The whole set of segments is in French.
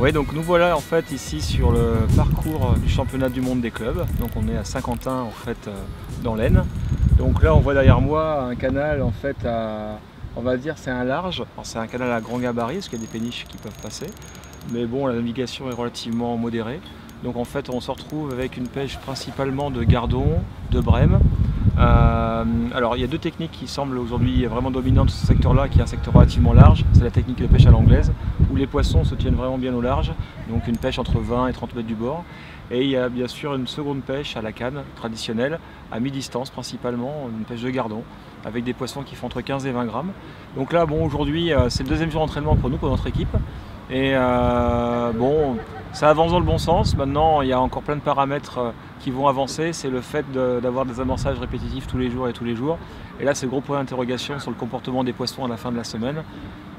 Oui, donc nous voilà en fait ici sur le parcours du championnat du monde des clubs. Donc on est à Saint-Quentin en fait dans l'Aisne. Donc là on voit derrière moi un canal en fait on va dire c'est un large. C'est un canal à grand gabarit parce qu'il y a des péniches qui peuvent passer. Mais bon, la navigation est relativement modérée. Donc en fait on se retrouve avec une pêche principalement de gardons, de brèmes. Alors il y a deux techniques qui semblent aujourd'hui vraiment dominantes sur ce secteur-là, qui est un secteur relativement large. C'est la technique de pêche à l'anglaise, où les poissons se tiennent vraiment bien au large, donc une pêche entre 20 et 30 mètres du bord. Et il y a bien sûr une seconde pêche à la canne traditionnelle, à mi-distance principalement, une pêche de gardon, avec des poissons qui font entre 15 et 20 grammes. Donc là, bon, aujourd'hui, c'est le deuxième jour d'entraînement pour nous, pour notre équipe. Et bon, ça avance dans le bon sens. Maintenant, il y a encore plein de paramètres qui vont avancer. C'est le fait d'avoir des amorçages répétitifs tous les jours et tous les jours. Et là, c'est le gros point d'interrogation sur le comportement des poissons à la fin de la semaine.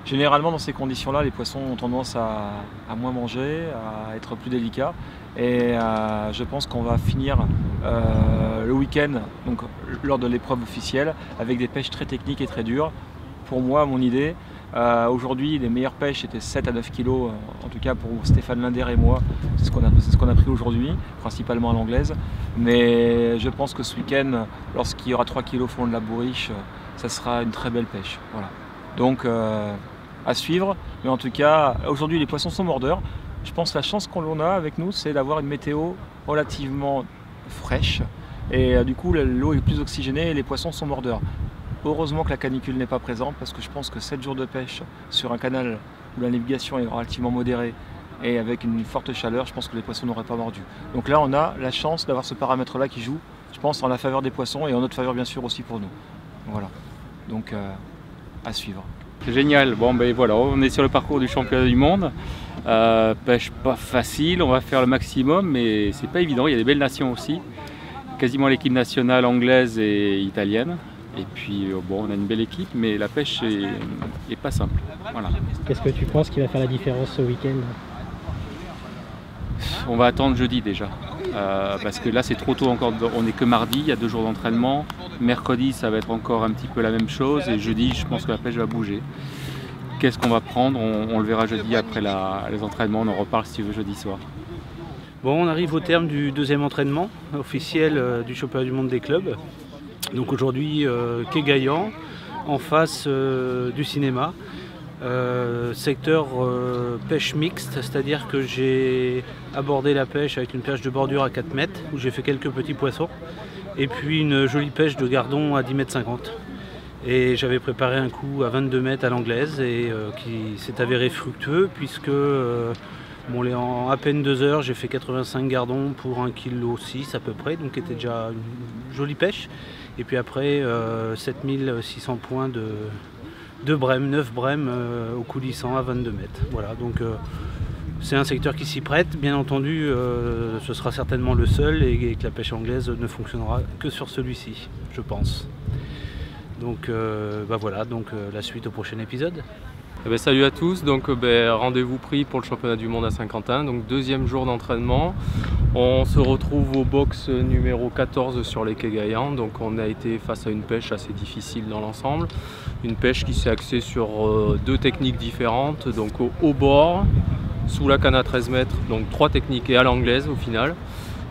Généralement, dans ces conditions-là, les poissons ont tendance à moins manger, à être plus délicats. Et je pense qu'on va finir le week-end, donc lors de l'épreuve officielle, avec des pêches très techniques et très dures. Pour moi, mon idée, aujourd'hui, les meilleures pêches étaient 7 à 9 kg, en tout cas pour Stéphane Linder et moi, c'est ce qu'on a pris aujourd'hui, principalement à l'anglaise. Mais je pense que ce week-end, lorsqu'il y aura 3 kg au fond de la bourriche, ça sera une très belle pêche. Voilà. Donc à suivre, mais en tout cas, aujourd'hui les poissons sont mordeurs. Je pense que la chance qu'on a avec nous, c'est d'avoir une météo relativement fraîche. Et du coup, l'eau est plus oxygénée et les poissons sont mordeurs. Heureusement que la canicule n'est pas présente parce que je pense que 7 jours de pêche sur un canal où la navigation est relativement modérée et avec une forte chaleur, je pense que les poissons n'auraient pas mordu. Donc là, on a la chance d'avoir ce paramètre-là qui joue, je pense, en la faveur des poissons et en notre faveur bien sûr aussi pour nous. Voilà, donc à suivre. C'est génial, bon ben voilà, on est sur le parcours du championnat du monde. Pêche pas facile, on va faire le maximum, mais c'est pas évident, il y a des belles nations aussi. Quasiment l'équipe nationale anglaise et italienne. Et puis bon, on a une belle équipe, mais la pêche est pas simple. Voilà. Qu'est-ce que tu penses qui va faire la différence ce week-end? On va attendre jeudi déjà. Parce que là c'est trop tôt encore, on n'est que mardi, il y a 2 jours d'entraînement. Mercredi ça va être encore un petit peu la même chose et jeudi je pense que la pêche va bouger. Qu'est-ce qu'on va prendre, on le verra jeudi après les entraînements, on en reparle si tu veux jeudi soir. Bon, on arrive au terme du deuxième entraînement officiel du championnat du monde des clubs. Donc aujourd'hui, quai Gaillan, en face du cinéma. Secteur pêche mixte, c'est-à-dire que j'ai abordé la pêche avec une perche de bordure à 4 mètres, où j'ai fait quelques petits poissons, et puis une jolie pêche de gardon à 10,50 mètres. Et j'avais préparé un coup à 22 mètres à l'anglaise, et qui s'est avéré fructueux, puisque en à peine 2 heures, j'ai fait 85 gardons pour 1,6 kg à peu près, donc c'était déjà une jolie pêche. Et puis après, 7600 points de brème, 9 brèmes au coulissant à 22 mètres. Voilà, donc c'est un secteur qui s'y prête. Bien entendu, ce sera certainement le seul et que la pêche anglaise ne fonctionnera que sur celui-ci, je pense. Donc voilà, la suite au prochain épisode. Salut à tous, donc rendez-vous pris pour le championnat du monde à Saint-Quentin, donc 2e jour d'entraînement. On se retrouve au box numéro 14 sur les quais Gaillan, donc on a été face à une pêche assez difficile dans l'ensemble. Une pêche qui s'est axée sur 2 techniques différentes, donc au bord, sous la canne à 13 mètres, donc 3 techniques et à l'anglaise au final.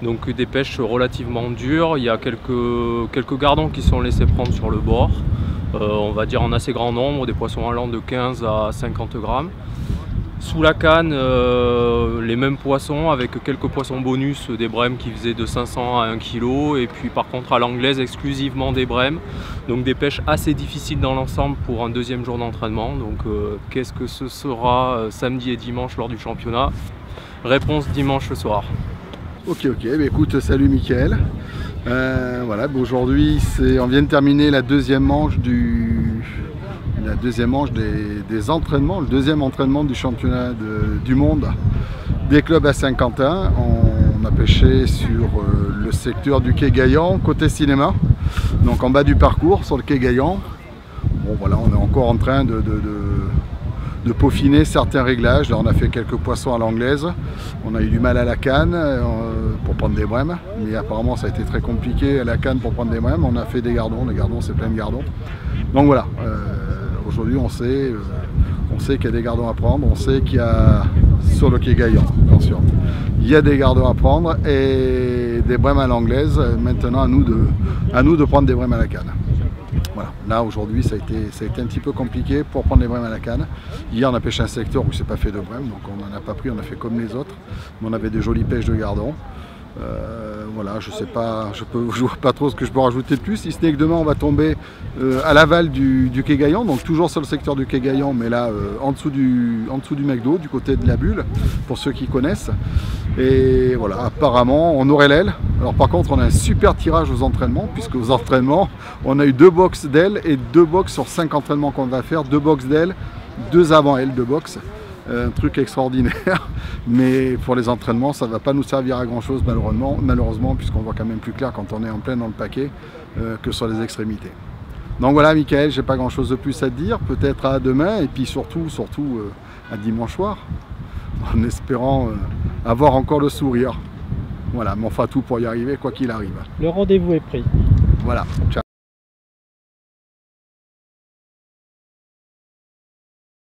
Donc des pêches relativement dures, il y a quelques gardons qui sont laissés prendre sur le bord. On va dire en assez grand nombre, des poissons allant de 15 à 50 grammes. Sous la canne, les mêmes poissons avec quelques poissons bonus, des brèmes qui faisaient de 500 à 1 kg. Et puis par contre à l'anglaise exclusivement des brèmes. Donc des pêches assez difficiles dans l'ensemble pour un 2e jour d'entraînement. Donc qu'est-ce que ce sera samedi et dimanche lors du championnat? Réponse dimanche soir. Ok, écoute, salut Mickaël. Voilà, aujourd'hui on vient de terminer la deuxième manche des entraînements, le 2e entraînement du championnat du monde des clubs à Saint-Quentin. On a pêché sur le secteur du quai Gaillan, côté cinéma, donc en bas du parcours sur le quai Gaillan. Bon voilà, on est encore en train de peaufiner certains réglages. Là on a fait quelques poissons à l'anglaise, on a eu du mal à la canne pour prendre des brèmes, mais apparemment ça a été très compliqué à la canne pour prendre des brèmes. On a fait des gardons c'est plein de gardons. Donc voilà, aujourd'hui on sait qu'il y a des gardons à prendre, on sait qu'il y a sur le quai Gaillan, attention. Il y a des gardons à prendre et des brèmes à l'anglaise. Maintenant, à nous de prendre des brèmes à la canne. Voilà. Là, aujourd'hui, ça a été un petit peu compliqué pour prendre les brèmes à la canne. Hier, on a pêché un secteur où c'est pas fait de brèmes, donc on n'en a pas pris, on a fait comme les autres. Mais on avait des jolies pêches de gardons. Voilà, je sais pas, je vois pas trop ce que je peux rajouter de plus, si ce n'est que demain on va tomber à l'aval du quai Gaillan, donc toujours sur le secteur du quai Gaillan, mais là en dessous du McDo, du côté de la bulle, pour ceux qui connaissent. Et voilà, apparemment on aurait l'aile. Alors par contre on a un super tirage aux entraînements, puisque aux entraînements on a eu 2 box d'ailes et 2 box sur 5 entraînements qu'on va faire, 2 box d'ailes, 2 avant ailes de box. Un truc extraordinaire, mais pour les entraînements ça ne va pas nous servir à grand chose malheureusement, puisqu'on voit quand même plus clair quand on est en plein dans le paquet que sur les extrémités. Donc voilà Michael, j'ai pas grand chose de plus à te dire, peut-être à demain et puis surtout à dimanche soir, en espérant avoir encore le sourire. Voilà, mais on fera tout pour y arriver quoi qu'il arrive. Le rendez-vous est pris. Voilà, ciao.